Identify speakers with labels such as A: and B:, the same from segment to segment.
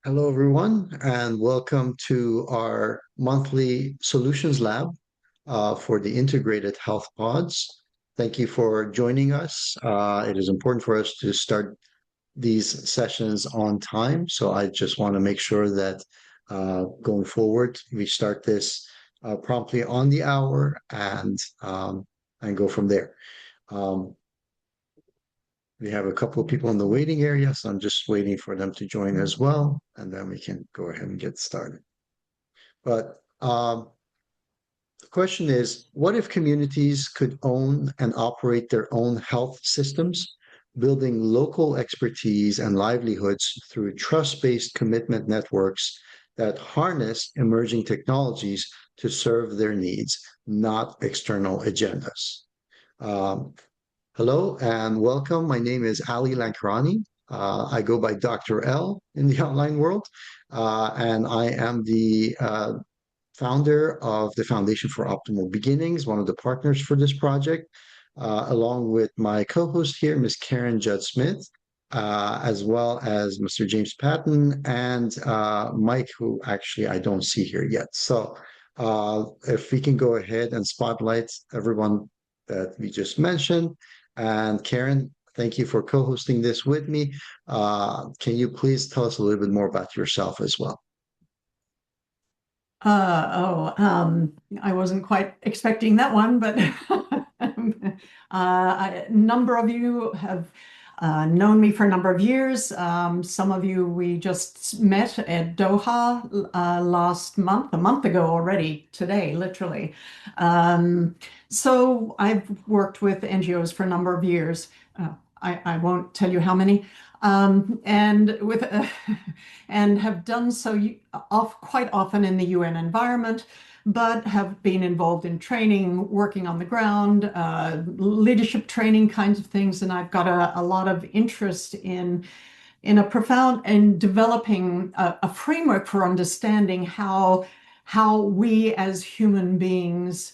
A: Hello, everyone, and welcome to our monthly Solutions Lab for the Integrated Health Pods. Thank you for joining us. It is important for us to start these sessions on time, so I just want to make sure that going forward, we start this promptly on the hour and go from there. Um, we have a couple of people in the waiting area, so I'm just waiting for them to join as well, and then we can go ahead and get started. But the question is, what if communities could own and operate their own health systems, building local expertise and livelihoods through trust-based commitment networks that harness emerging technologies to serve their needs, not external agendas? Um, Hello and welcome. My name is Ali Lankarani. I go by Dr. L in the online world, and I am the founder of the Foundation for Optimal Beginnings, one of the partners for this project, along with my co-host here, Ms. Karen Judd-Smith, as well as Mr. James Patton and Mike, who actually I don't see here yet. So if we can go ahead and spotlight everyone that we just mentioned. And Karen, thank you for co-hosting this with me. Can you please tell us a little bit more about yourself as well?
B: I wasn't quite expecting that one, but a number of you have known me for a number of years. Some of you we just met at Doha last month, a month ago already, today, literally. So I've worked with NGOs for a number of years. I won't tell you how many. And with and have done so quite often in the UN environment, but have been involved in training, working on the ground, leadership training kinds of things, and I've got a lot of interest in a profound in developing a framework for understanding how we as human beings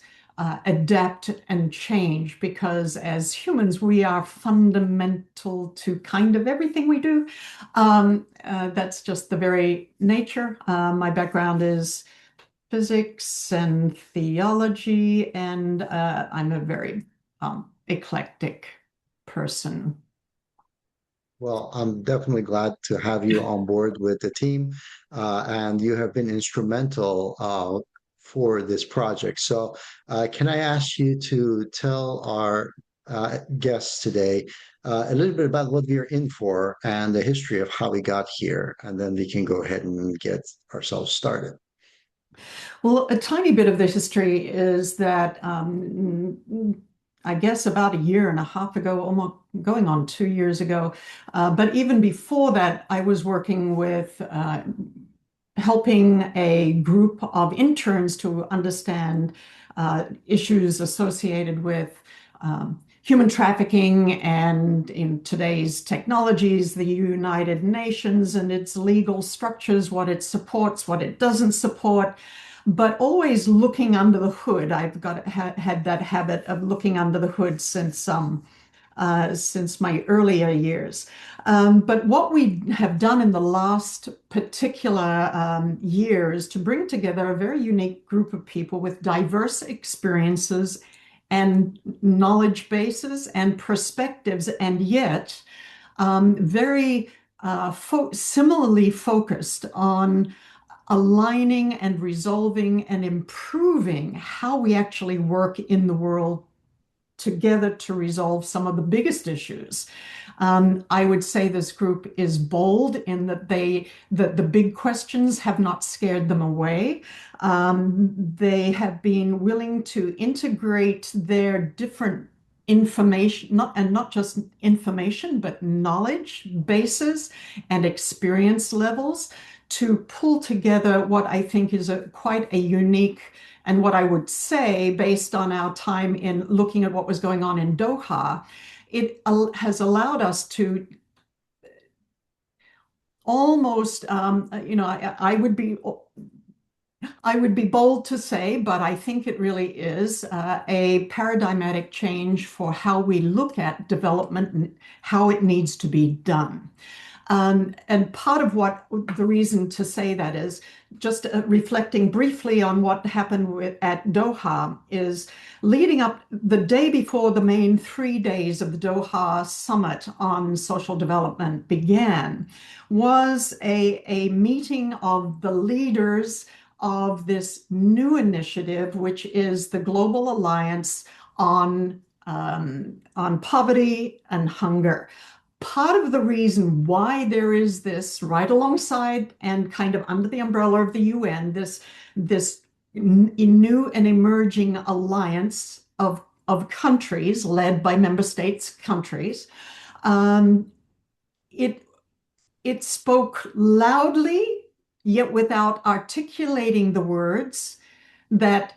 B: adapt and change, because as humans, we are fundamental to kind of everything we do. That's just the very nature. My background is physics and theology, and I'm a very eclectic person.
A: Well, I'm definitely glad to have you on board with the team, and you have been instrumental for this project. So, can I ask you to tell our guests today a little bit about what we are in for and the history of how we got here, and then we can go ahead and get ourselves started.
B: Well, a tiny bit of the history is that I guess about a year and a half ago, almost going on 2 years ago, but even before that, I was working with helping a group of interns to understand issues associated with human trafficking and, in today's technologies, the United Nations and its legal structures, what it supports, what it doesn't support, but always looking under the hood. I've had that habit of looking under the hood since my earlier years. But what we have done in the last particular year is to bring together a very unique group of people with diverse experiences and knowledge bases and perspectives, and yet very similarly focused on aligning and resolving and improving how we actually work in the world together to resolve some of the biggest issues. I would say this group is bold in that the big questions have not scared them away. They have been willing to integrate their different information, not just information, but knowledge bases and experience levels to pull together what I think is quite a unique, and what I would say, based on our time in looking at what was going on in Doha, it has allowed us to almost, I would be bold to say, but I think it really is a paradigmatic change for how we look at development and how it needs to be done. And part of what the reason to say that is just reflecting briefly on what happened at Doha is leading up the day before the main 3 days of the Doha summit on social development began was a meeting of the leaders of this new initiative, which is the Global Alliance on Poverty and Hunger. Part of the reason why there is this right alongside and kind of under the umbrella of the UN, this new and emerging alliance of countries led by member states countries, um, it it spoke loudly yet without articulating the words that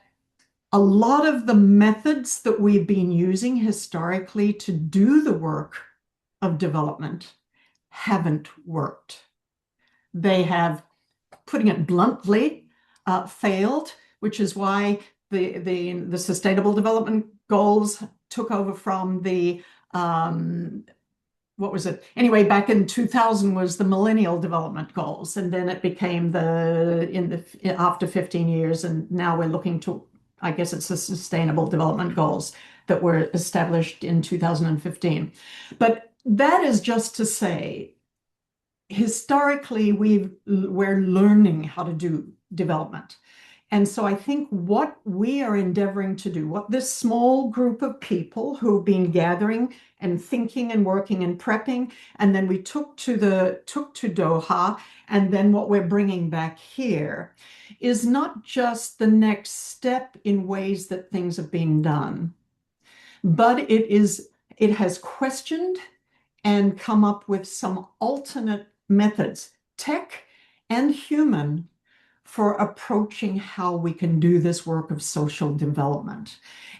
B: a lot of the methods that we've been using historically to do the work of development haven't worked. They have, putting it bluntly, failed, which is why the Sustainable Development Goals took over from the what was it? Anyway, back in 2000 was the Millennial Development Goals, and then it became after 15 years, and now we're looking to, I guess it's the Sustainable Development Goals that were established in 2015. But that is just to say, historically, we're learning how to do development. And so I think what we are endeavoring to do, what this small group of people who've been gathering and thinking and working and prepping, and then we took to Doha, and then what we're bringing back here is not just the next step in ways that things have been done, but it has questioned and come up with some alternate methods, tech and human, for approaching how we can do this work of social development.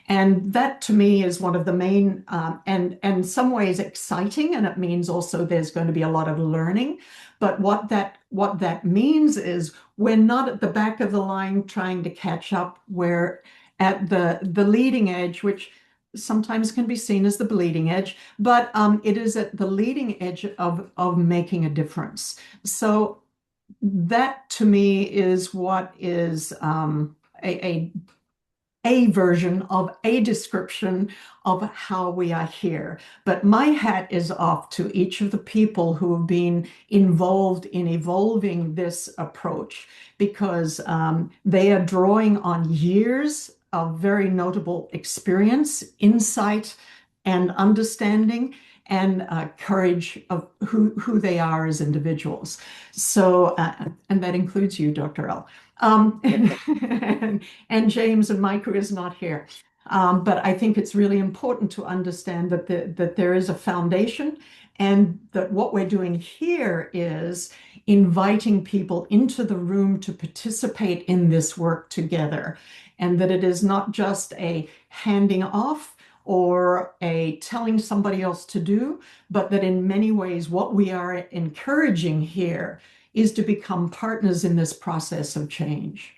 B: And that to me is one of the main and in some ways exciting, and it means also there's going to be a lot of learning. But what that means is we're not at the back of the line trying to catch up. We're at the leading edge, which sometimes can be seen as the bleeding edge, but it is at the leading edge of making a difference. So that to me is what is a version of a description of how we are here. But my hat is off to each of the people who have been involved in evolving this approach, because they are drawing on years of very notable experience, insight, and understanding, and courage of who they are as individuals. So, and that includes you, Dr. L. And James and Mike, who is not here. But I think it's really important to understand that there is a foundation, and that what we're doing here is inviting people into the room to participate in this work together, and that it is not just a handing off or a telling somebody else to do, but that in many ways what we are encouraging here is to become partners in this process of change.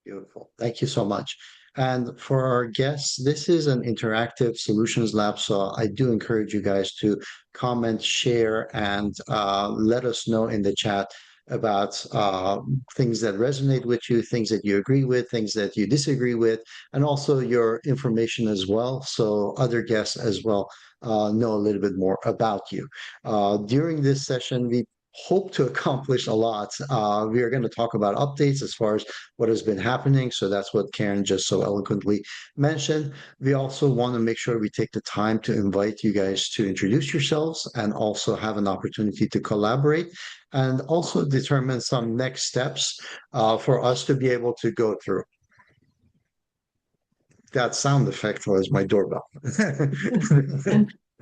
A: Beautiful. Thank you so much. And for our guests, this is an interactive solutions lab. So I do encourage you guys to comment, share, and let us know in the chat about things that resonate with you, things that you agree with, things that you disagree with, and also your information as well. So other guests as well know a little bit more about you. During this session, we hope to accomplish a lot. We are going to talk about updates as far as what has been happening. So that's what Karen just so eloquently mentioned. We also want to make sure we take the time to invite you guys to introduce yourselves and also have an opportunity to collaborate, and also determine some next steps for us to be able to go through. That sound effect was my doorbell.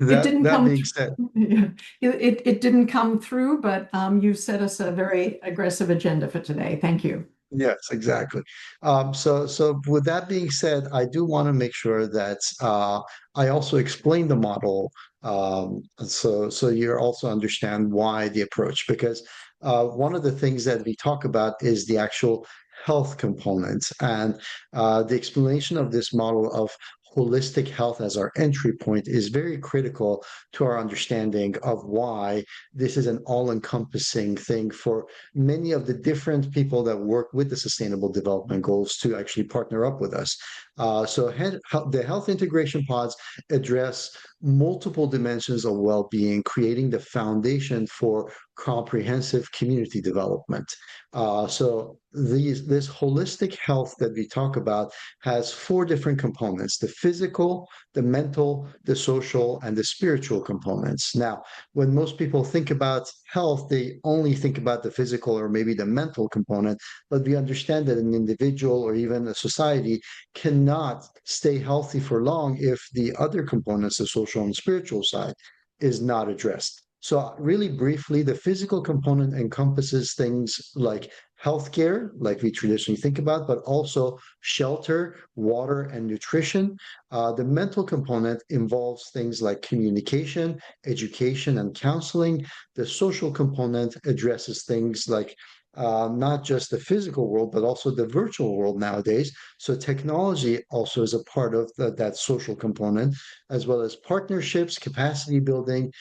B: And it didn't
A: That
B: come
A: being said,
B: yeah, it didn't come through, but you set us a very aggressive agenda for today. Thank you.
A: yes, exactly. So with that being said, I do want to make sure that I also explain the model, so you also understand why the approach, because one of the things that we talk about is the actual health component, and the explanation of this model of holistic health as our entry point is very critical to our understanding of why this is an all-encompassing thing for many of the different people that work with the Sustainable Development Goals to actually partner up with us. The health integration pods address multiple dimensions of well-being, creating the foundation for comprehensive community development. This holistic health that we talk about has four different components: the physical, the mental, the social, and the spiritual components. Now, when most people think about health, they only think about the physical or maybe the mental component, but we understand that an individual or even a society cannot stay healthy for long if the other components, the social and spiritual side, is not addressed. So, really briefly, the physical component encompasses things like healthcare, like we traditionally think about, but also shelter, water, and nutrition. The mental component involves things like communication, education, and counseling. The social component addresses things like not just the physical world, but also the virtual world nowadays. So technology also is a part of that social component, as well as partnerships, capacity building,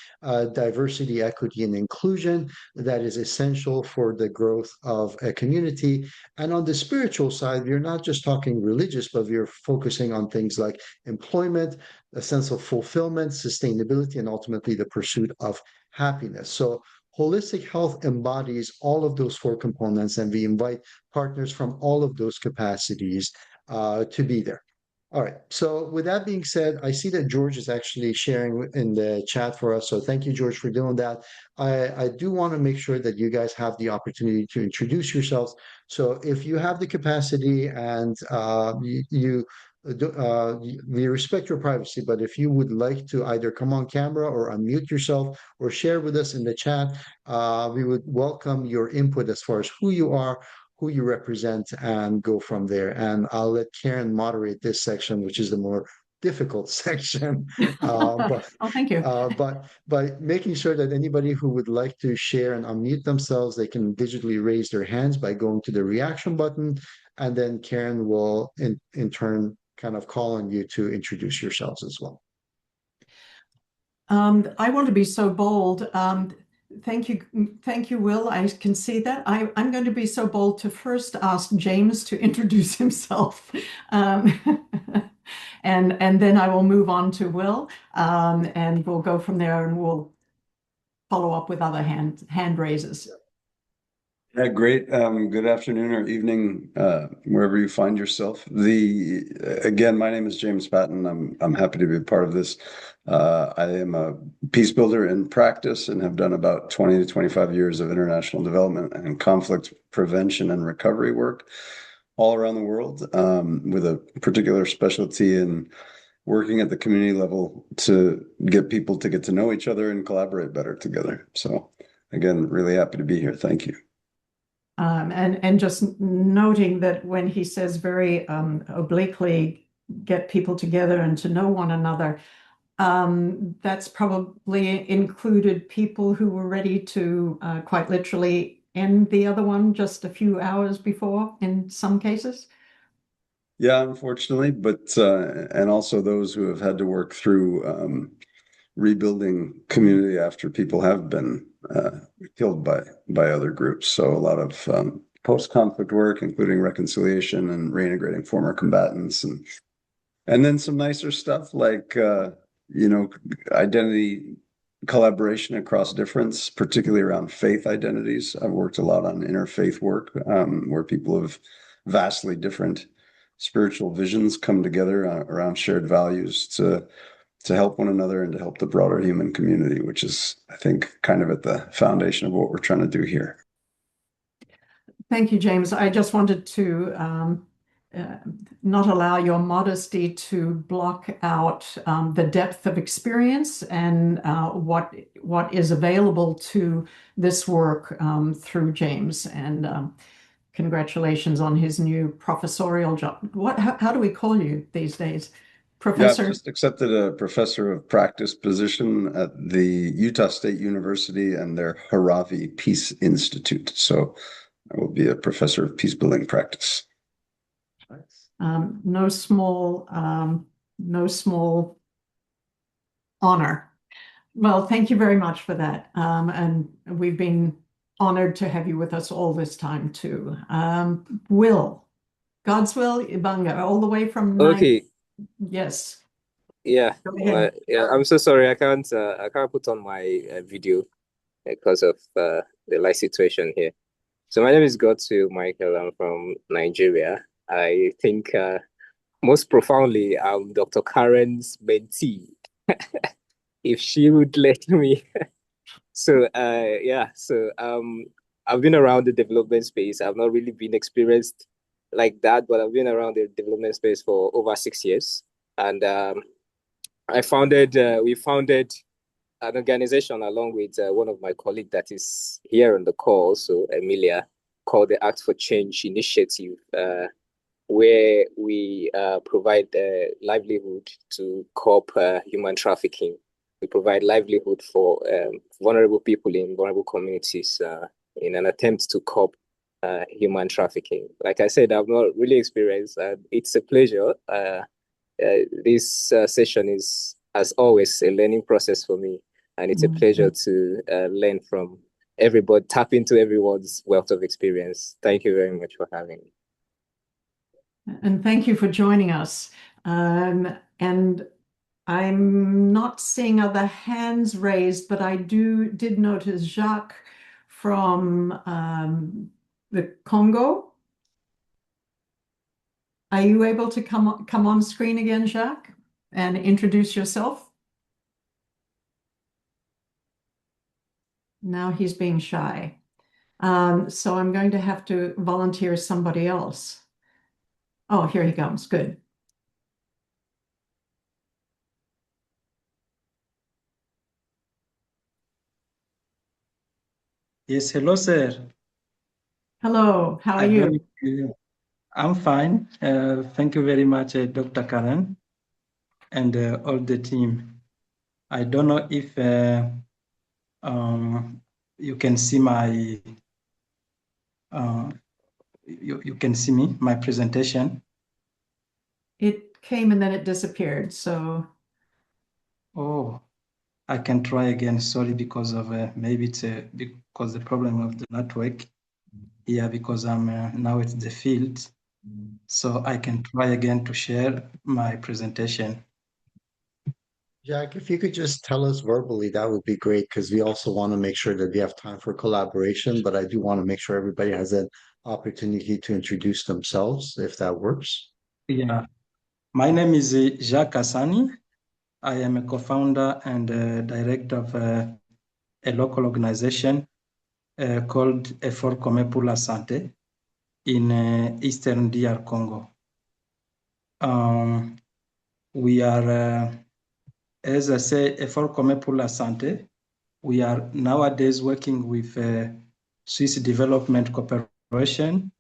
A: diversity, equity, and inclusion that is essential for the growth of a community. And on the spiritual side, we're not just talking religious, but we're focusing on things like employment, a sense of fulfillment, sustainability, and ultimately the pursuit of happiness. So holistic health embodies all of those four components, and we invite partners from all of those capacities to be there. All right. So with that being said, I see that George is actually sharing in the chat for us. So thank you, George, for doing that. I do want to make sure that you guys have the opportunity to introduce yourselves. So if you have the capacity and we respect your privacy, but if you would like to either come on camera or unmute yourself or share with us in the chat, we would welcome your input as far as who you are, who you represent, and go from there. And I'll let Karen moderate this section, which is the more difficult section. But
B: Oh, thank you.
A: but by making sure that anybody who would like to share and unmute themselves, they can digitally raise their hands by going to the reaction button, and then Karen will in turn kind of call on you to introduce yourselves as well.
B: I want to be so bold. Thank you, Will. I can see that. I'm going to be so bold to first ask James to introduce himself, and then I will move on to Will, and we'll go from there, and we'll follow up with other hand raises.
C: Yeah, great. Good afternoon or evening, wherever you find yourself. Again, my name is James Patton. I'm happy to be a part of this. I am a peace builder in practice and have done about 20 to 25 years of international development and conflict prevention and recovery work all around the world, with a particular specialty in working at the community level to get people to get to know each other and collaborate better together. So again, really happy to be here. Thank you.
B: And just noting that when he says very obliquely get people together and to know one another, that's probably included people who were ready to quite literally end the other one just a few hours before in some cases.
C: Yeah, unfortunately, but and also those who have had to work through rebuilding community after people have been killed by other groups. So a lot of post-conflict work, including reconciliation and reintegrating former combatants, and then some nicer stuff like identity collaboration across difference, particularly around faith identities. I've worked a lot on interfaith work, where people of vastly different spiritual visions come together around shared values to help one another and to help the broader human community, which is, I think, kind of at the foundation of what we're trying to do here.
B: Thank you, James. I just wanted to not allow your modesty to block out the depth of experience and what is available to this work through James. And congratulations on his new professorial job. How do we call you these days? Professor?
C: Yeah, I've just accepted a professor of practice position at the Utah State University and their Harave Peace Institute. So I will be a professor of peace building practice.
B: No small no small honor. Well, thank you very much for that. And we've been honored to have you with us all this time too. God's will, Ibanga, all the way from
D: Okay,
B: Yes,
D: yeah.
B: go ahead.
D: Yeah, I'm so sorry. I can't put on my video because of the light situation here. So my name is Godsu Michael. I'm from Nigeria. I think most profoundly, I'm Dr. Karen's mentee, if she would let me. So yeah, so I've been around the development space. I've not really been experienced like that, but I've been around the development space for over 6 years. And we founded an organization along with one of my colleagues that is here on the call, so Emilia, called the Act for Change Initiative, where we provide livelihood to curb human trafficking. We provide livelihood for vulnerable people in vulnerable communities in an attempt to curb human trafficking. Like I said, I've not really experienced. It's a pleasure. This session is, as always, a learning process for me, and it's a pleasure to learn from everybody, tap into everyone's wealth of experience. Thank you very much for having me.
B: And thank you for joining us. And I'm not seeing other hands raised, but I did notice Jacques from the Congo. Are you able to come on screen again, Jacques, and introduce yourself? Now he's being shy. So I'm going to have to volunteer somebody else. Oh, here he comes. Good.
E: Yes, hello, sir.
B: Hello, how are you?
E: I'm fine. Thank you very much, Dr. Karen, and all the team. I don't know if you can see my you can see me, my presentation.
B: It came and then it disappeared. So,
E: Oh, I can try again. Sorry, because of maybe it's because the problem of the network here, because I'm now at the field. So I can try again to share my presentation.
A: Jack, if you could just tell us verbally, that would be great because we also want to make sure that we have time for collaboration, but I do want to make sure everybody has an opportunity to introduce themselves, if that works.
E: Yeah, my name is Jacques Hassani. I am a co-founder and director of a local organization called Effort Commun pour la Santé in Eastern DR Congo. We are, as I say, Effort Commun pour la Santé. We are nowadays working with Swiss Development Corporation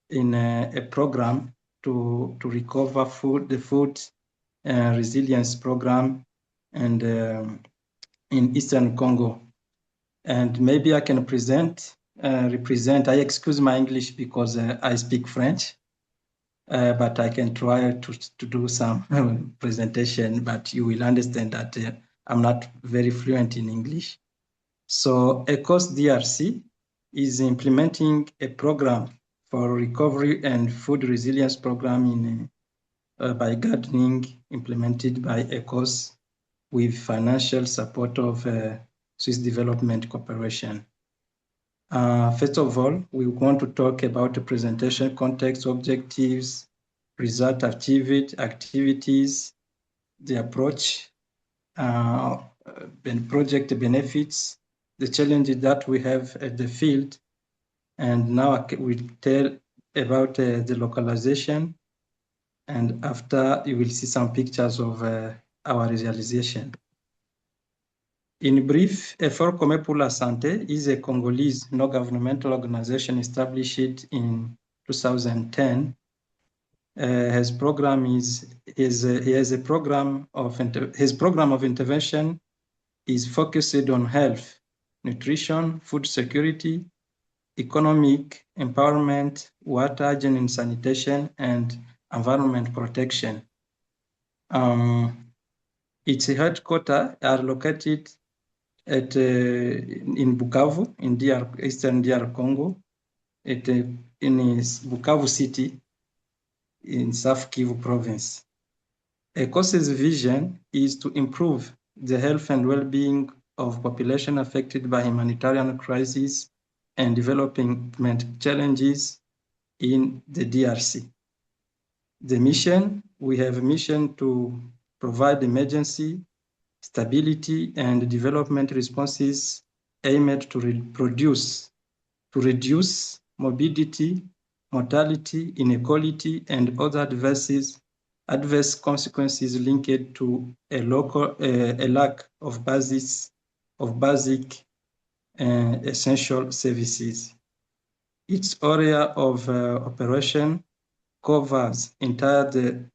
E: in a program to recover the food resilience program and in Eastern Congo. And maybe I can represent, I excuse my English because I speak French, but I can try to do some presentation, but you will understand that I'm not very fluent in English. So ECOS DRC is implementing a program for recovery and food resilience program in by gardening implemented by ECOS with financial support of Swiss Development Corporation. First of all, we want to talk about the presentation context, objectives, result activities, the approach, project benefits, the challenges that we have at the field. And now we tell about the localization. And after you will see some pictures of our realization. In brief, Effort Commun pour la Santé is a Congolese no-governmental organization established in 2010. His program of intervention is focused on health, nutrition, food security, economic empowerment, water, hygiene and sanitation, and environment protection. Its headquarters are located in Bukavu, in Eastern DR Congo, in Bukavu City, in South Kivu province. ECOS's vision is to improve the health and well-being of population affected by humanitarian crises and development challenges in the DRC. We have a mission to provide emergency, stability, and development responses aimed to reduce morbidity, mortality, inequality, and other adverse consequences linked to a lack of basic essential services. Its area of operation covers entire the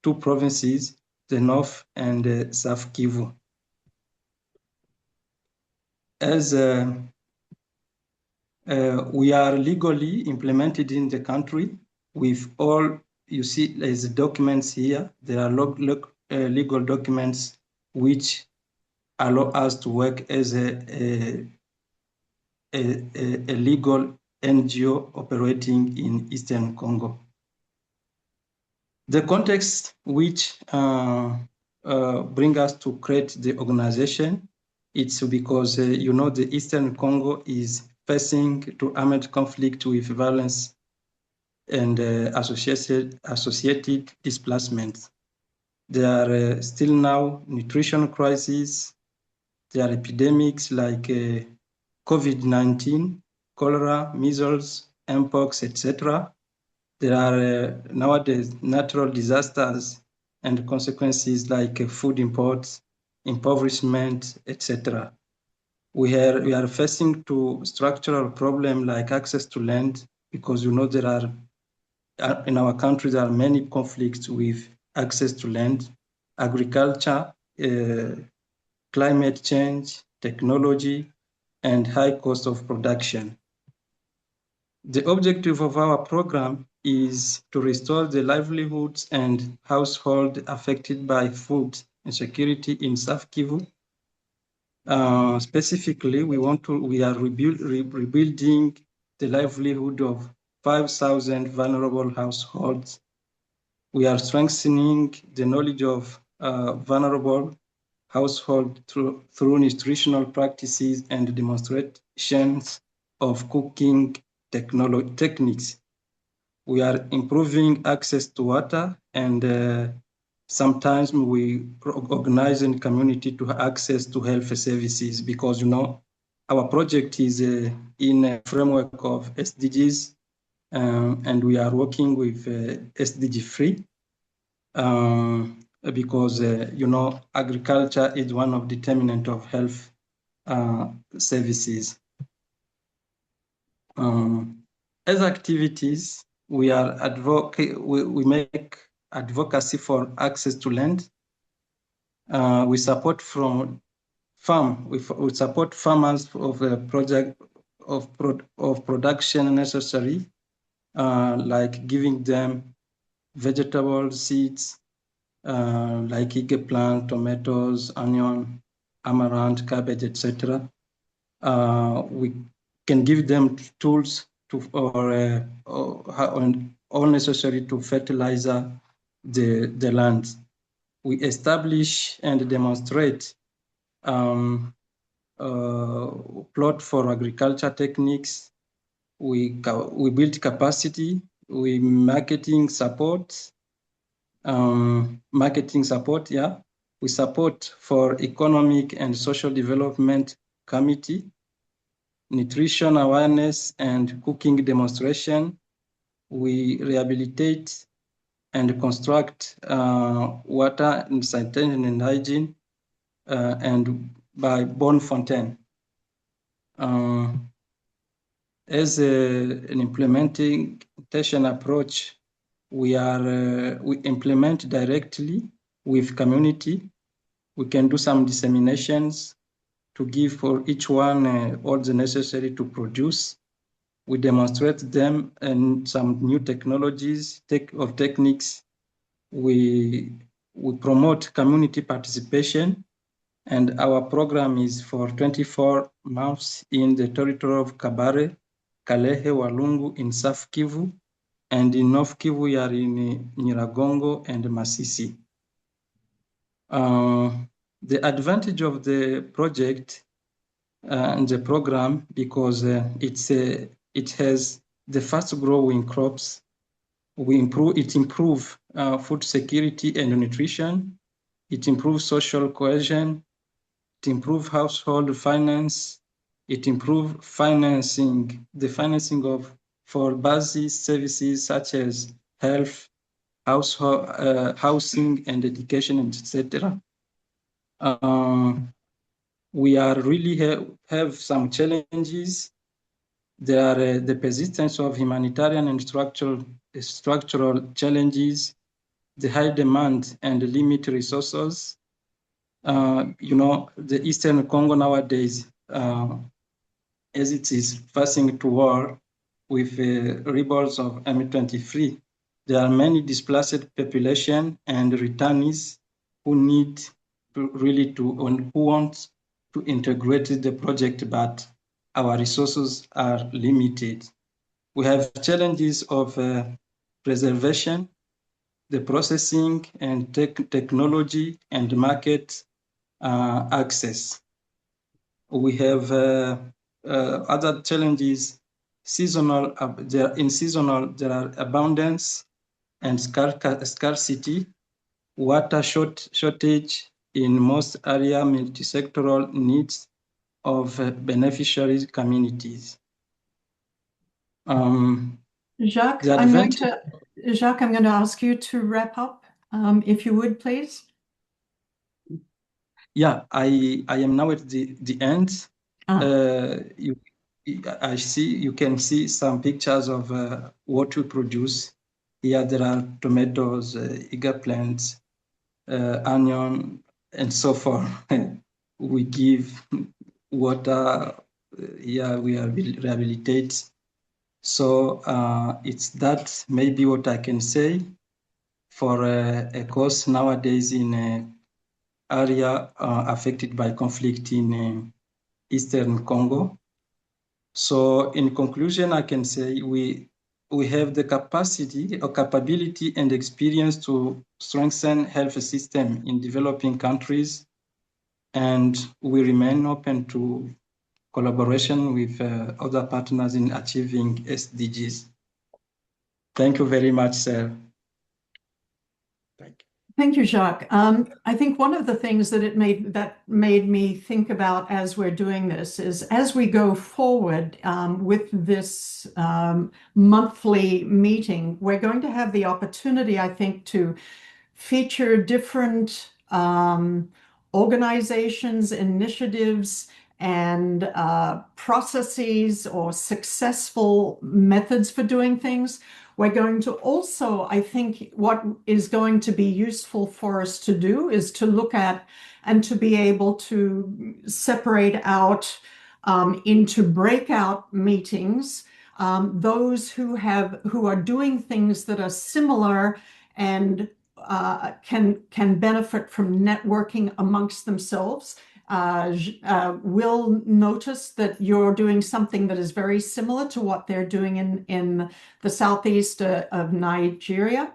E: two provinces, the North and South Kivu. As we are legally implemented in the country with all, you see, there's documents here. There are legal documents which allow us to work as a legal NGO operating in Eastern Congo. The context which bring us to create the organization, it's because the Eastern Congo is facing to armed conflict with violence and associated displacements. There are still now nutrition crises. There are epidemics like COVID-19, cholera, measles, mpox, etc. There are nowadays natural disasters and consequences like food imports, impoverishment, etc. We are facing to structural problem like access to land, because there are in our country there are many conflicts with access to land, agriculture, climate change, technology, and high cost of production. The objective of our program is to restore the livelihoods and household affected by food insecurity in South Kivu. Specifically, we are rebuilding the livelihood of 5,000 vulnerable households. We are strengthening the knowledge of vulnerable households through nutritional practices and demonstrations of cooking techniques. We are improving access to water, and sometimes we organize in community to access to health services, because our project is in a framework of SDGs, and we are working with SDG 3 because agriculture is one of the determinant of health services. As activities, we make advocacy for access to land. We support we support farmers of a project of production necessary, like giving them vegetable seeds, like eggplant, tomatoes, onion, amaranth, cabbage, etc. We can give them tools or all necessary to fertilizer the land. We establish and demonstrate plot for agriculture techniques. We build capacity. We marketing support. We support for economic and social development committee, nutrition awareness and cooking demonstration. We rehabilitate and construct water and sanitation and hygiene, and by Bon Fontaine. As an implementation approach, we implement directly with community. We can do some disseminations to give for each one all the necessary to produce. We demonstrate them and some new technologies, techniques. We we promote community participation, and our program is for 24 months in the territory of Kabare, Kalehe, Walungu in South Kivu, and in North Kivu, we are in Nyiragongo and Masisi. The advantage of the project and the program, because it has the fast growing crops, it improves food security and nutrition, it improves social cohesion, it improves household finance, it improves the financing for basic services such as health, household, housing and education, etc. We are really have some challenges. There are the persistence of humanitarian and structural challenges, the high demand and limited resources. The Eastern Congo nowadays, as it is facing to war with rebels of M23, there are many displaced population and returnees who need who want to integrate the project, but our resources are limited. We have challenges of preservation, the processing and technology and market access. We have other challenges, seasonal. There are abundance and scarcity, water shortage in most area, multi-sectoral needs of beneficiary communities.
B: Jacques, Jacques, I'm going to ask you to wrap up, if you would, please.
E: Yeah, I am now at the end. You can see some pictures of what we produce. Here there are tomatoes, eggplants, onion, and so forth. We give water. Here we rehabilitate. So it's that maybe what I can say for a course nowadays in area affected by conflict in Eastern Congo. So in conclusion, I can say we have the capacity or capability and experience to strengthen health system in developing countries, and we remain open to collaboration with other partners in achieving SDGs. Thank you very much, sir.
A: Thank you.
B: Thank you, Jacques. I think one of the things that made me think about as we're doing this is, as we go forward with this monthly meeting, we're going to have the opportunity, I think, to feature different organizations, initiatives, and processes or successful methods for doing things. We're going to also, I think, what is going to be useful for us to do is to look at and to be able to separate out into breakout meetings those who are doing things that are similar and can benefit from networking amongst themselves. Will notice that you're doing something that is very similar to what they're doing in the southeast of Nigeria.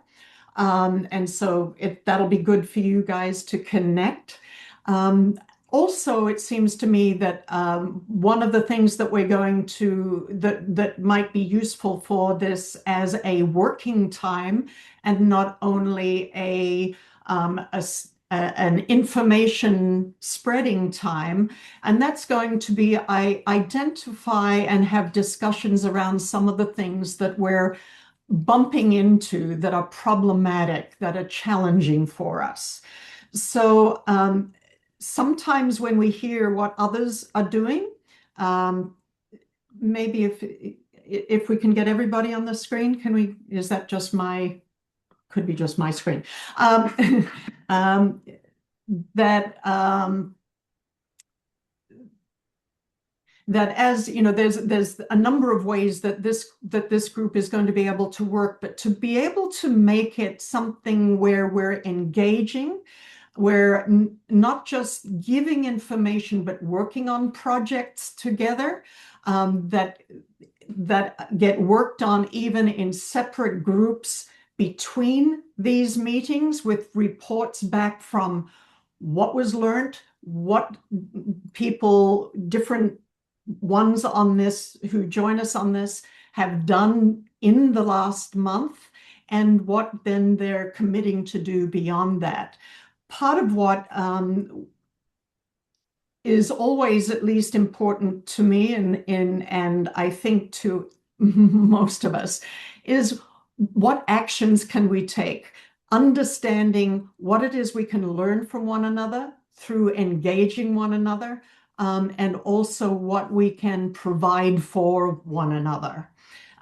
B: And so that'll be good for you guys to connect. Also, it seems to me that one of the things that we're going to, that might be useful for this as a working time and not only an information spreading time, and that's going to be identify and have discussions around some of the things that we're bumping into that are problematic, that are challenging for us. So sometimes when we hear what others are doing, maybe if we can get everybody on the screen, can we, is that just my, could be just my screen. that as you know, there's a number of ways that this group is going to be able to work, but to be able to make it something where we're engaging, where not just giving information, but working on projects together, that get worked on even in separate groups between these meetings, with reports back from what was learned, what people, different ones on this who join us on this, have done in the last month, and what then they're committing to do beyond that. Part of what is always at least important to me, and I think to most of us, is what actions can we take? Understanding what it is we can learn from one another through engaging one another, and also what we can provide for one another,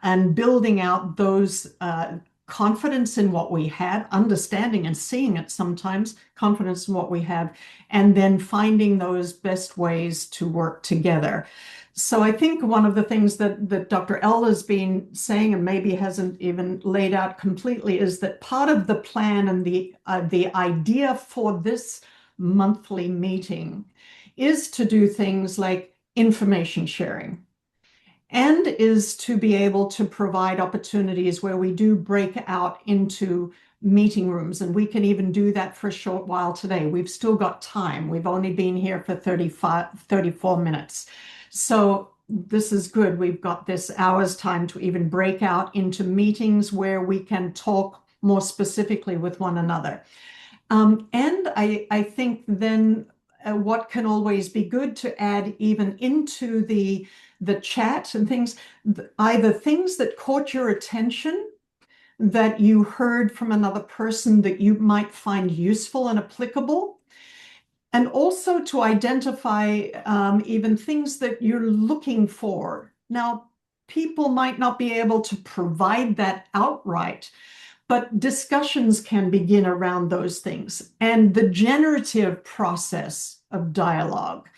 B: and building out those confidence in what we have, understanding and seeing it sometimes, confidence in what we have, and then finding those best ways to work together. So I think one of the things that Dr. L has been saying, and maybe hasn't even laid out completely, is that part of the plan and the idea for this monthly meeting is to do things like information sharing, and is to be able to provide opportunities where we do break out into meeting rooms. And we can even do that for a short while today. We've still got time. We've only been here for 34 minutes. So this is good. We've got this hour's time to even break out into meetings where we can talk more specifically with one another. And I think then what can always be good to add even into the chat and things, either things that caught your attention, that you heard from another person that you might find useful and applicable, and also to identify even things that you're looking for. Now, people might not be able to provide that outright, but discussions can begin around those things. And the generative process of dialogue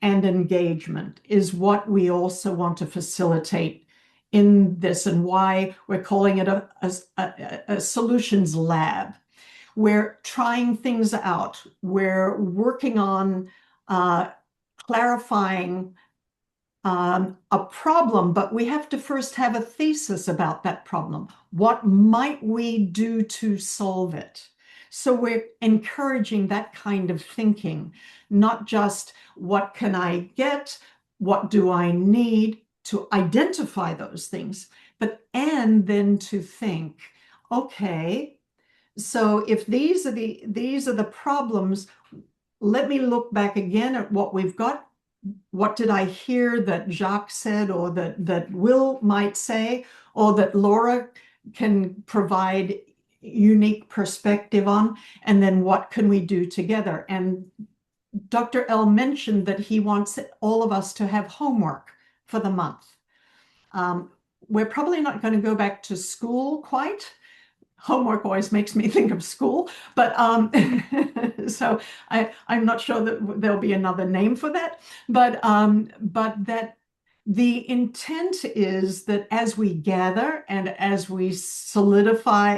B: and engagement is what we also want to facilitate in this, and why we're calling it a solutions lab. We're trying things out. We're working on clarifying a problem, but we have to first have a thesis about that problem. What might we do to solve it? So we're encouraging that kind of thinking, not just what can I get, what do I need, to identify those things, and then to think, okay, so if these are the problems, let me look back again at what we've got. What did I hear that Jacques said, or that Will might say, or that Laura can provide unique perspective on? And then what can we do together? And Dr. L mentioned that he wants all of us to have homework for the month. We're probably not going to go back to school quite. Homework always makes me think of school, but so I'm not sure that there'll be another name for that, but that the intent is that as we gather and as we solidify,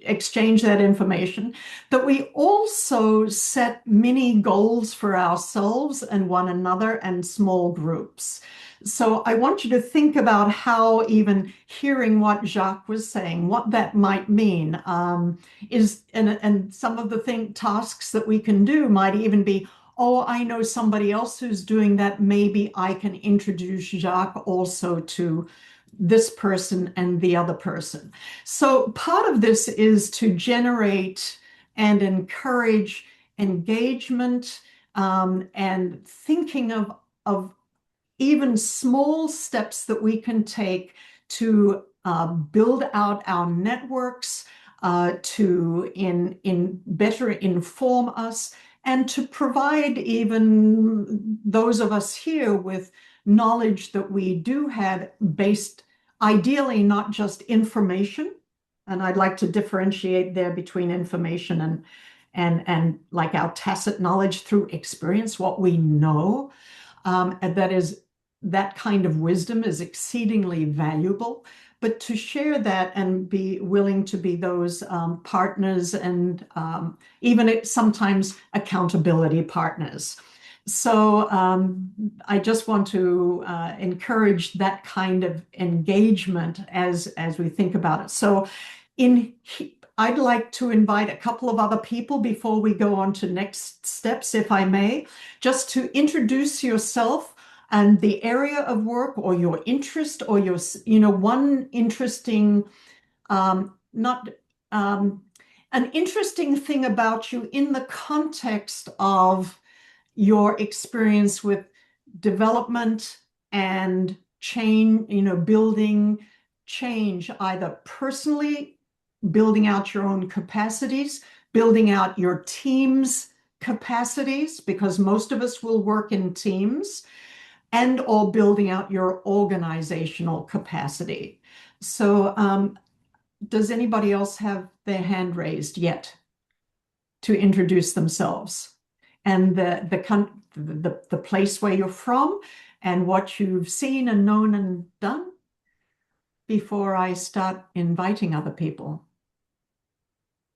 B: exchange that information, that we also set mini goals for ourselves and one another and small groups. So I want you to think about how, even hearing what Jacques was saying, what that might mean, is, and some of the tasks that we can do might even be, oh, I know somebody else who's doing that. Maybe I can introduce Jacques also to this person and the other person. So part of this is to generate and encourage engagement, and thinking of even small steps that we can take to build out our networks, to better inform us, and to provide even those of us here with knowledge that we do have, based ideally not just information. And I'd like to differentiate there between information and like our tacit knowledge through experience, what we know, and that is that kind of wisdom is exceedingly valuable. But to share that and be willing to be those partners and even sometimes accountability partners. So I just want to encourage that kind of engagement as we think about it. So I'd like to invite a couple of other people before we go on to next steps, if I may, just to introduce yourself and the area of work or your interest or your, one interesting, not an interesting thing about you in the context of your experience with development and change, building change, either personally, building out your own capacities, building out your team's capacities, because most of us will work in teams, and or building out your organizational capacity. So does anybody else have their hand raised yet to introduce themselves and the place where you're from and what you've seen and known and done before I start inviting other people?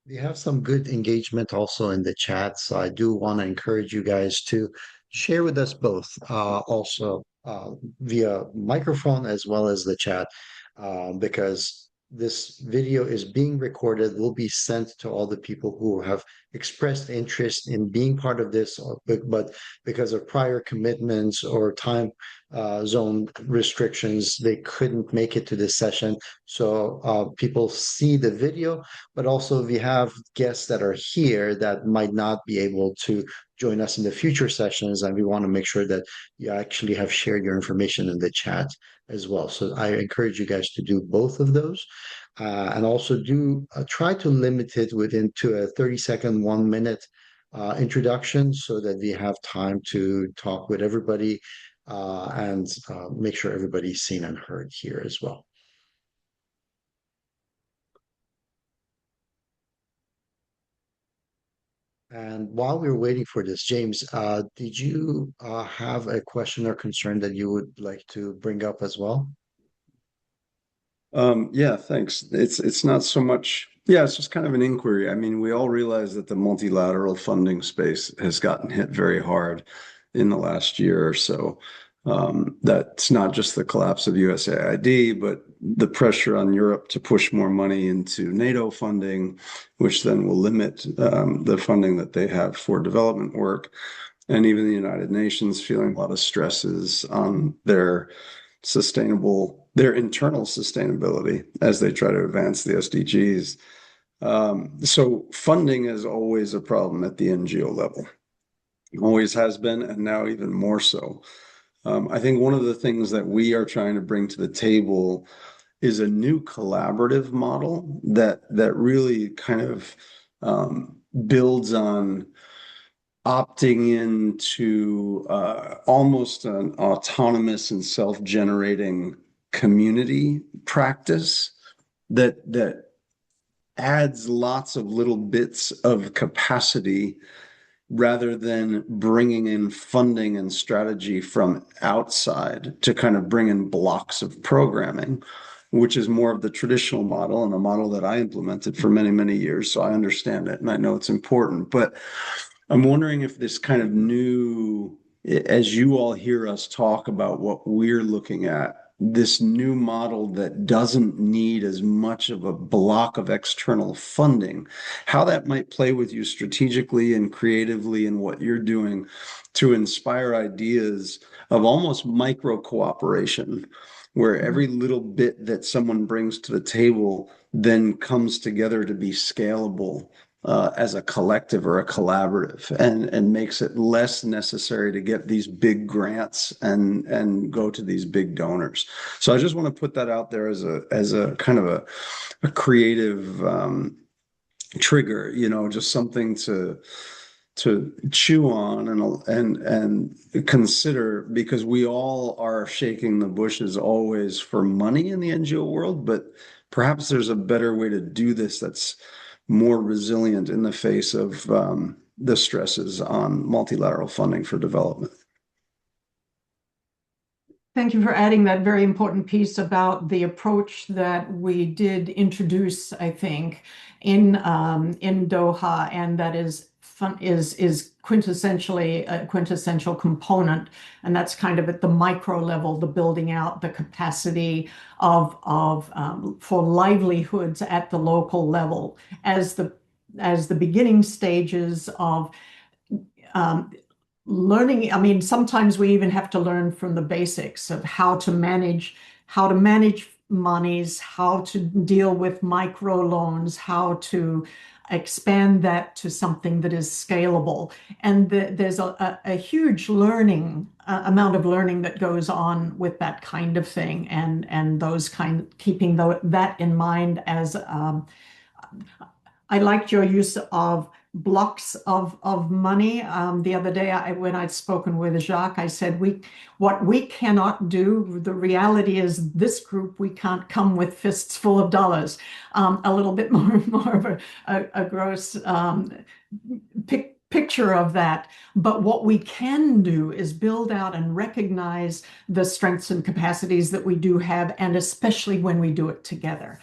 A: We have some good engagement also in the chat, so I do want to encourage you guys to share with us both, also via microphone as well as the chat, because this video is being recorded, will be sent to all the people who have expressed interest in being part of this, but because of prior commitments or time zone restrictions, they couldn't make it to this session. So people see the video, but also we have guests that are here that might not be able to join us in the future sessions, and we want to make sure that you actually have shared your information in the chat as well. So I encourage you guys to do both of those, and also do try to limit it to a 30-second, 1 minute introduction so that we have time to talk with everybody and make sure everybody's seen and heard here as well. And while we were waiting for this, James, did you have a question or concern that you would like to bring up as well?
C: Yeah, thanks. It's not so much, yeah, it's just kind of an inquiry. I mean, we all realize that the multilateral funding space has gotten hit very hard in the last year or so. That's not just the collapse of USAID, but the pressure on Europe to push more money into NATO funding, which then will limit the funding that they have for development work. And even the United Nations feeling a lot of stresses on their internal sustainability as they try to advance the SDGs. So funding is always a problem at the NGO level. Always has been, and now even more so. I think one of the things that we are trying to bring to the table is a new collaborative model that really kind of builds on opting into almost an autonomous and self-generating community practice that adds lots of little bits of capacity rather than bringing in funding and strategy from outside to kind of bring in blocks of programming, which is more of the traditional model and a model that I implemented for many, many years. So I understand it and I know it's important. But I'm wondering if this kind of new, as you all hear us talk about what we're looking at, this new model that doesn't need as much of a block of external funding, how that might play with you strategically and creatively in what you're doing to inspire ideas of almost micro cooperation, where every little bit that someone brings to the table then comes together to be scalable as a collective or a collaborative, and makes it less necessary to get these big grants and go to these big donors. So I just want to put that out there as a kind of a creative trigger, just something to chew on and consider, because we all are shaking the bushes always for money in the NGO world, but perhaps there's a better way to do this that's more resilient in the face of the stresses on multilateral funding for development.
B: Thank you for adding that very important piece about the approach that we did introduce, I think, in Doha, and that is quintessentially a quintessential component, and that's kind of at the micro level, the building out the capacity of for livelihoods at the local level as the beginning stages of learning. I mean, sometimes we even have to learn from the basics of how to manage monies, how to deal with micro loans, how to expand that to something that is scalable. And there's a huge learning amount of learning that goes on with that kind of thing, and those kind keeping that in mind as I liked your use of blocks of money. The other day, when I'd spoken with Jacques, I said, what we cannot do, the reality is this group, we can't come with fists full of dollars. A little bit more of a gross picture of that. But what we can do is build out and recognize the strengths and capacities that we do have, and especially when we do it together.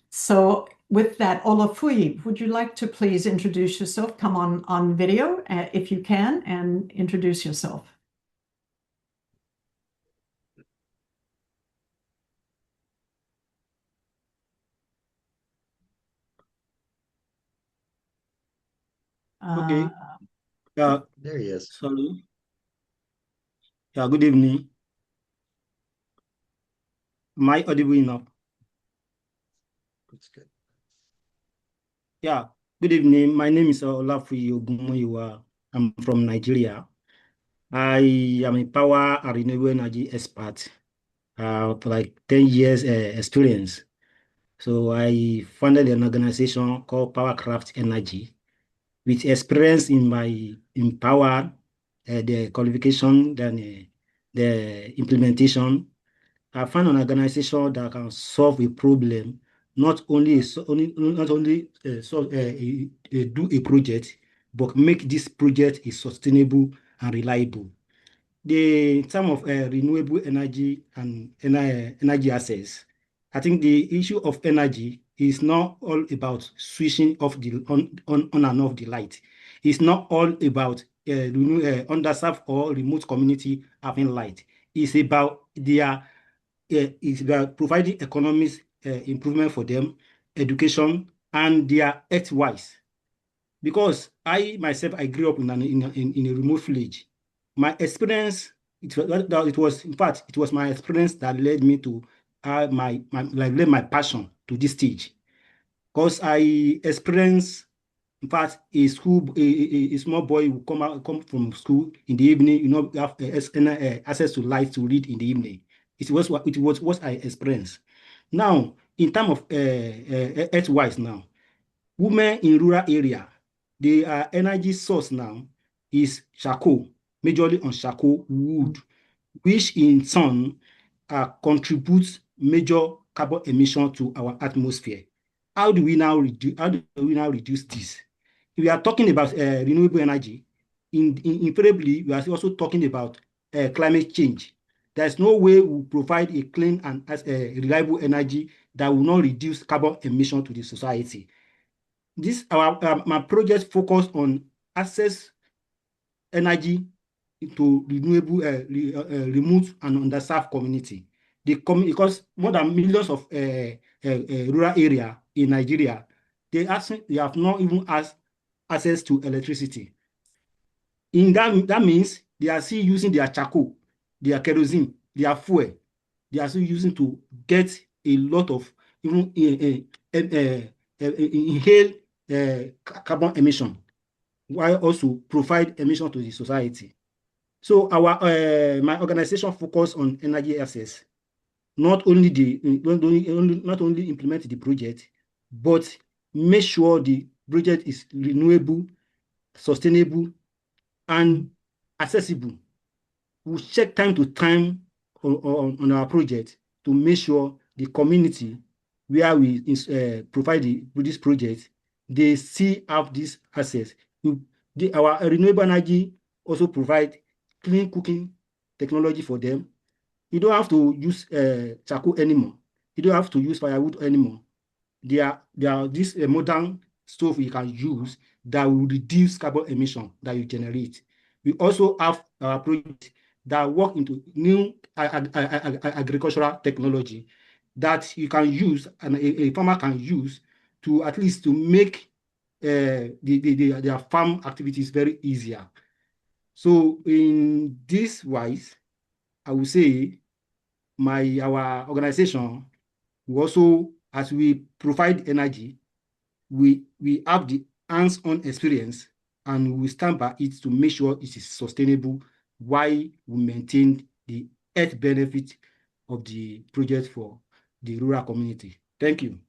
B: So with that, Olafuyi, would you like to please introduce yourself? Come on video if you can, and introduce yourself.
F: Okay. Yeah,
A: There he is.
F: sorry. Yeah, good evening. Am I audible enough?
A: That's good.
F: Yeah, good evening. My name is Olafuyi Ogunmoyiwa. I'm from Nigeria. I am a power and renewable energy expert for like 10 years experience. So I founded an organization called Powercraft Energy with experience in power, the qualification, then the implementation. I find an organization that can solve a problem, not only do a project, but make this project is sustainable and reliable. In terms of renewable energy and energy access, I think the issue of energy is not all about switching off the on and off the light. It's not all about underserved or remote community having light. It's about it's about providing economics improvement for them, education, and their health-wise. Because I myself, I grew up in a remote village. My experience, it was in fact, it was my experience that led me to led my passion to this stage. Because I experienced, in fact, a small boy will come from school in the evening, have access to light to read in the evening. It was what I experienced. Now, in terms of earth-wise now, women in rural area, their energy source now is charcoal, majorly on charcoal wood, which in turn contributes major carbon emission to our atmosphere. How do we now reduce this? We are talking about renewable energy. Invariably, we are also talking about climate change. There's no way we provide a clean and reliable energy that will not reduce carbon emission to the society. My project focus on access energy to renewable, remote and underserved community. Because more than millions of rural area in Nigeria, they have not even access to electricity. That means they are still using their charcoal, their kerosene, their fuel. They are still using to get a lot of even inhale carbon emission, while also provide emission to the society. So my organization focus on energy access, not only implement the project, but make sure the project is renewable, sustainable, and accessible. We check time to time on our project to make sure the community where we provide this project, they see have this access. Our renewable energy also provide clean cooking technology for them, You don't have to use charcoal anymore. You don't have to use firewood anymore. There are this modern stove you can use that will reduce carbon emission that you generate. We also have our project that work into new agricultural technology that you can use and a farmer can use to at least to make their farm activities very easier. So in this wise, I would say our organization we also, as we provide energy, we have the hands-on experience and we stand by it to make sure it is sustainable while we maintain the health benefit of the project for the rural community. Thank you.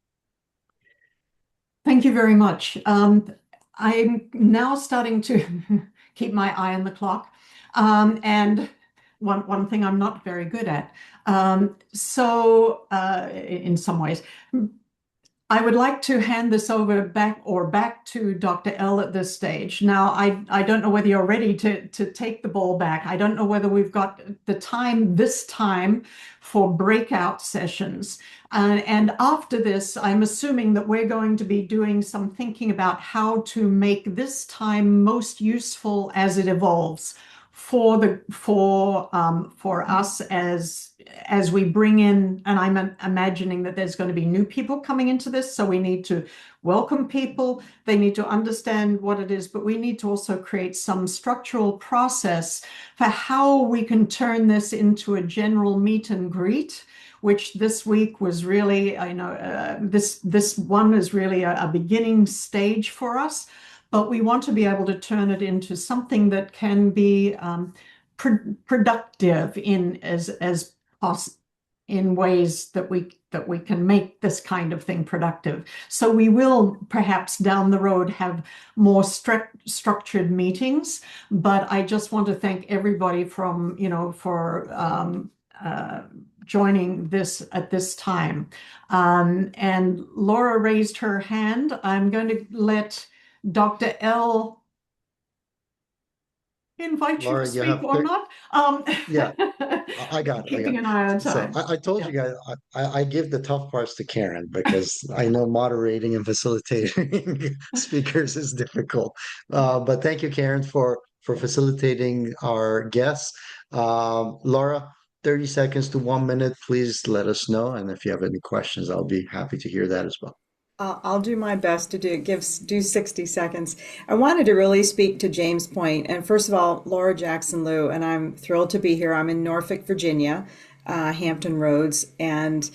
B: Thank you very much. I'm now starting to keep my eye on the clock. And one thing I'm not very good at. In some ways, I would like to hand this over back to Dr. L at this stage. Now, I don't know whether you're ready to take the ball back. I don't know whether we've got the time this time for breakout sessions. And after this, I'm assuming that we're going to be doing some thinking about how to make this time most useful as it evolves for us as we bring in, and I'm imagining that there's going to be new people coming into this, so we need to welcome people. They need to understand what it is, but we need to also create some structural process for how we can turn this into a general meet and greet, which this week was really, this one is really a beginning stage for us. But we want to be able to turn it into something that can be productive in ways that we can make this kind of thing productive. So we will perhaps down the road have more structured meetings. But I just want to thank everybody for joining this at this time. And Laura raised her hand. I'm going to let Dr. L invite
A: Laura,
B: you to
A: you have
B: speak or not.
A: Yeah, I got it.
B: Keeping an eye on
A: So
B: time.
A: I told you guys, I give the tough parts to Karen because I know moderating and facilitating speakers is difficult. But thank you, Karen, for facilitating our guests. Laura, 30 seconds to 1 minute. Please let us know. And if you have any questions, I'll be happy to hear that as well.
G: I'll do my best to do 60 seconds. I wanted to really speak to James' point. And first of all, Laura Jackson Liu, and I'm thrilled to be here. I'm in Norfolk, Virginia, Hampton Roads, and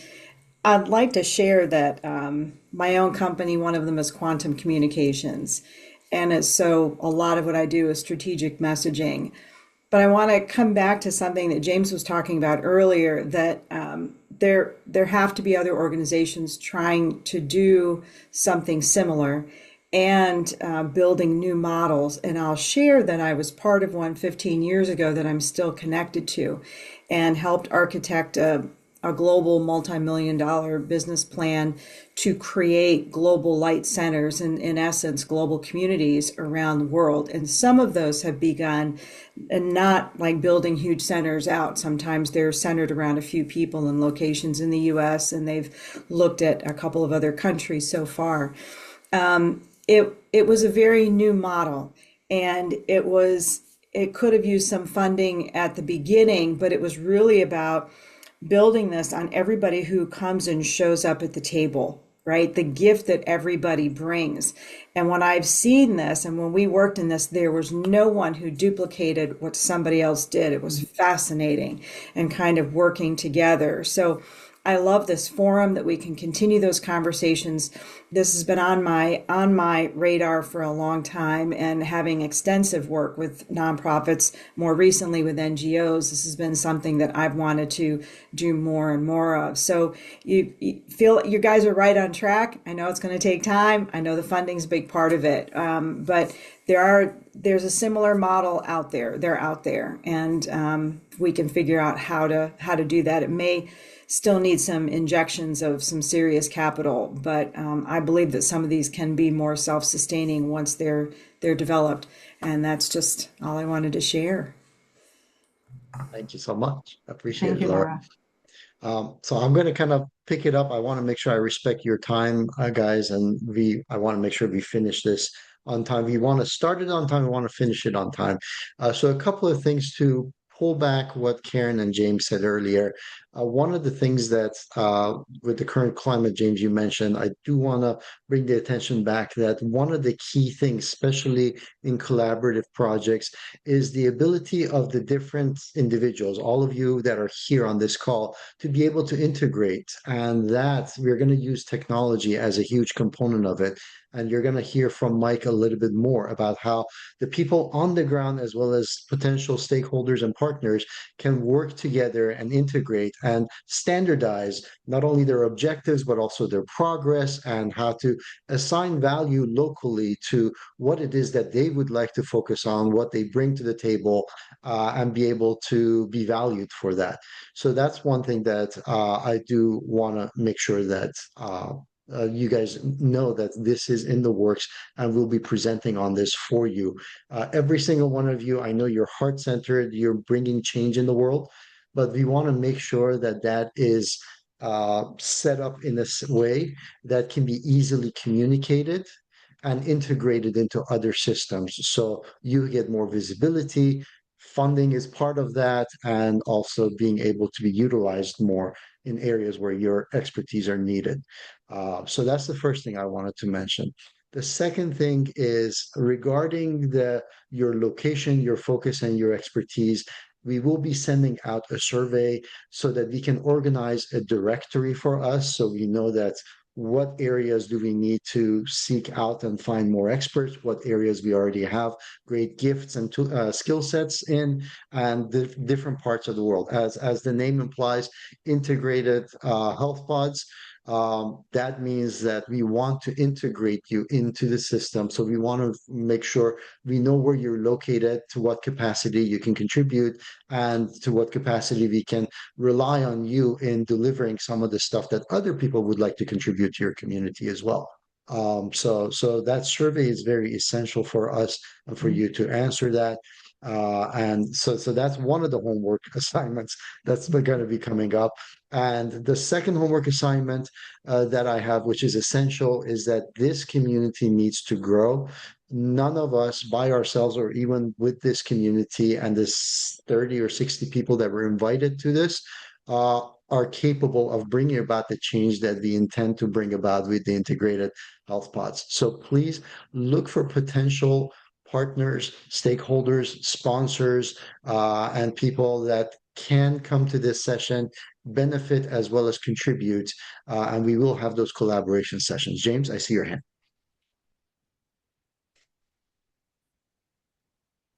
G: I'd like to share that my own company, one of them is Quantum Communications. And so a lot of what I do is strategic messaging. But I want to come back to something that James was talking about earlier, that there have to be other organizations trying to do something similar and building new models. And I'll share that I was part of one 15 years ago that I'm still connected to and helped architect a global multi-million-dollar business plan to create global light centers and, in essence, global communities around the world. And some of those have begun, and not like building huge centers out. Sometimes they're centered around a few people and locations in the US, and they've looked at a couple of other countries so far. It was a very new model, and it could have used some funding at the beginning, but it was really about building this on everybody who comes and shows up at the table, right? The gift that everybody brings. And when I've seen this, and when we worked in this, there was no one who duplicated what somebody else did. It was fascinating and kind of working together. So I love this forum that we can continue those conversations. This has been on my radar for a long time, and having extensive work with nonprofits, more recently with NGOs, this has been something that I've wanted to do more and more of. So you feel you guys are right on track. I know it's going to take time. I know the funding's a big part of it, but there's a similar model out there. They're out there, and we can figure out how to do that. It may still need some injections of some serious capital, but I believe that some of these can be more self-sustaining once they're developed, and that's just all I wanted to share.
A: Thank you so much. I appreciate
B: Thank
A: it,
B: you,
A: Laura.
B: Laura.
A: So I'm going to kind of pick it up. I want to make sure I respect your time, guys, and I want to make sure we finish this on time. We want to start it on time. We want to finish it on time. So a couple of things to pull back what Karen and James said earlier. One of the things that with the current climate, James, you mentioned, I do want to bring the attention back that one of the key things, especially in collaborative projects, is the ability of the different individuals, all of you that are here on this call, to be able to integrate. And that we're going to use technology as a huge component of it. And you're going to hear from Mike a little bit more about how the people on the ground, as well as potential stakeholders and partners, can work together and integrate and standardize not only their objectives, but also their progress and how to assign value locally to what it is that they would like to focus on, what they bring to the table, and be able to be valued for that. So that's one thing that I do want to make sure that you guys know that this is in the works and we'll be presenting on this for you. Every single one of you, I know you're heart centered, you're bringing change in the world, but we want to make sure that that is set up in a way that can be easily communicated and integrated into other systems. So you get more visibility. Funding is part of that, and also being able to be utilized more in areas where your expertise are needed. So that's the first thing I wanted to mention. The second thing is regarding your location, your focus, and your expertise. We will be sending out a survey so that we can organize a directory for us, so we know that what areas do we need to seek out and find more experts, what areas we already have great gifts and skill sets in, and the different parts of the world. As the name implies, integrated health pods. That means that we want to integrate you into the system. So we want to make sure we know where you're located, to what capacity you can contribute, and to what capacity we can rely on you in delivering some of the stuff that other people would like to contribute to your community as well. So that survey is very essential for us and for you to answer that. And so that's one of the homework assignments that's going to be coming up. And the second homework assignment that I have, which is essential, is that this community needs to grow. None of us by ourselves, or even with this community and this 30 or 60 people that were invited to this, are capable of bringing about the change that we intend to bring about with the integrated health pods. So please look for potential partners, stakeholders, sponsors, and people that can come to this session, benefit as well as contribute, and we will have those collaboration sessions. James, I see your hand.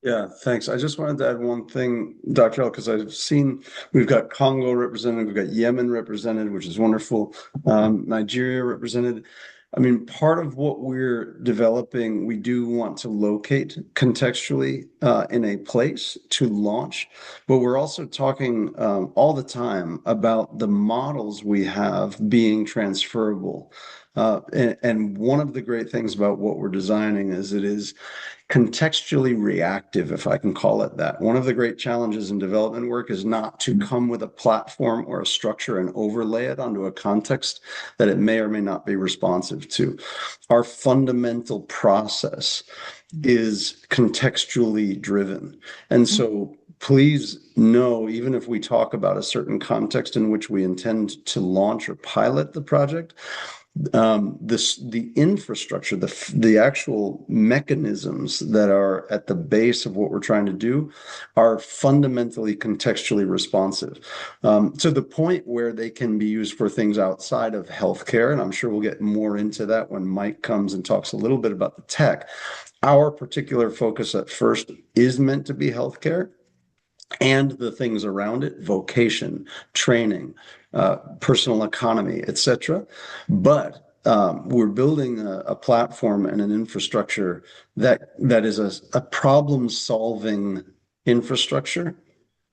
C: Yeah, thanks. I just wanted to add one thing, Dr. L, because I've seen we've got Congo represented, we've got Yemen represented, which is wonderful, Nigeria represented. I mean, part of what we're developing, we do want to locate contextually in a place to launch, but we're also talking all the time about the models we have being transferable. And one of the great things about what we're designing is it is contextually reactive, if I can call it that. One of the great challenges in development work is not to come with a platform or a structure and overlay it onto a context that it may or may not be responsive to. Our fundamental process is contextually driven. And so please know, even if we talk about a certain context in which we intend to launch or pilot the project, the infrastructure, the actual mechanisms that are at the base of what we're trying to do are fundamentally contextually responsive, to the point where they can be used for things outside of healthcare. And I'm sure we'll get more into that when Mike comes and talks a little bit about the tech. Our particular focus at first is meant to be healthcare and the things around it, vocation, training, personal economy, etc. But we're building a platform and an infrastructure that is a problem-solving infrastructure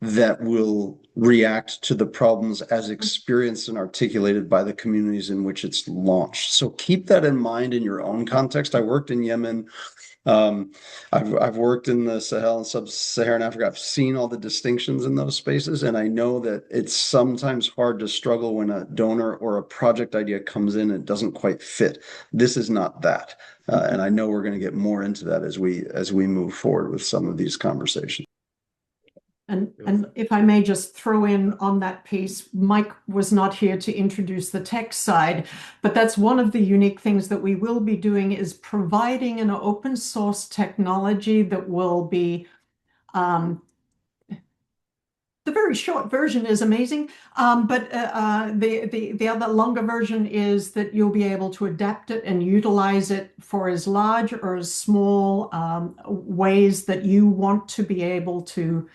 C: that will react to the problems as experienced and articulated by the communities in which it's launched. So keep that in mind in your own context. I worked in Yemen. I've worked in the Sahel and Sub-Saharan Africa. I've seen all the distinctions in those spaces, and I know that it's sometimes hard to struggle when a donor or a project idea comes in and it doesn't quite fit. This is not that, and I know we're going to get more into that as we move forward with some of these conversations.
B: And if I may just throw in on that piece, Mike was not here to introduce the tech side, but that's one of the unique things that we will be doing is providing an open source technology that will be, the very short version is amazing, but the other longer version is that you'll be able to adapt it and utilize it for as large or as small ways that you want to be able to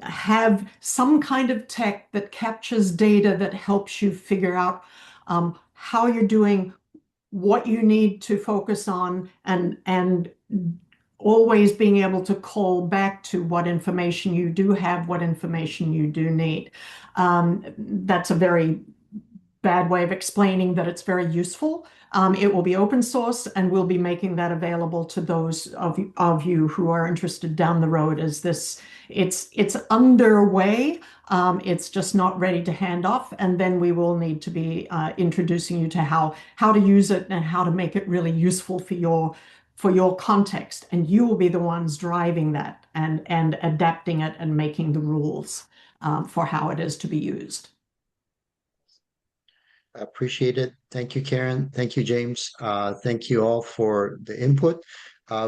B: have some kind of tech that captures data that helps you figure out how you're doing, what you need to focus on, and always being able to call back to what information you do have, what information you do need. That's a very bad way of explaining that it's very useful. It will be open source, and we'll be making that available to those of you who are interested down the road as this. It's underway. It's just not ready to hand off, and then we will need to be introducing you to how to use it and how to make it really useful for your context. And you will be the ones driving that and adapting it and making the rules for how it is to be used.
A: Appreciate it. Thank you, Karen. Thank you, James. Thank you all for the input.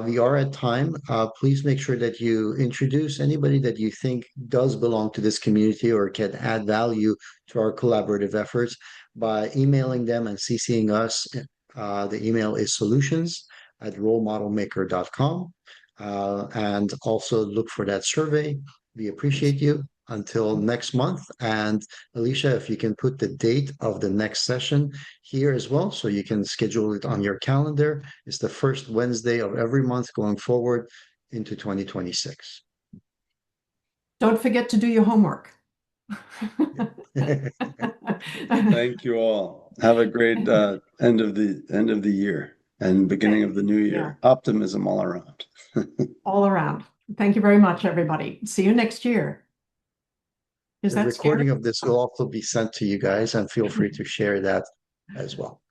A: We are at time. Please make sure that you introduce anybody that you think does belong to this community or can add value to our collaborative efforts by emailing them and CCing us. The email is solutions@rolemodelmaker.com. And also look for that survey. We appreciate you. Until next month. And Alicia, if you can put the date of the next session here as well, so you can schedule it on your calendar. It's the first Wednesday of every month going forward into 2026.
C: Don't forget to do your homework. Thank you all. Have a great end of the year and beginning of the new year. Yeah. Optimism all around.
B: All around. Thank you very much, everybody. See you next year.
A: The recording of this will also be sent to you guys, and feel free to share that as well.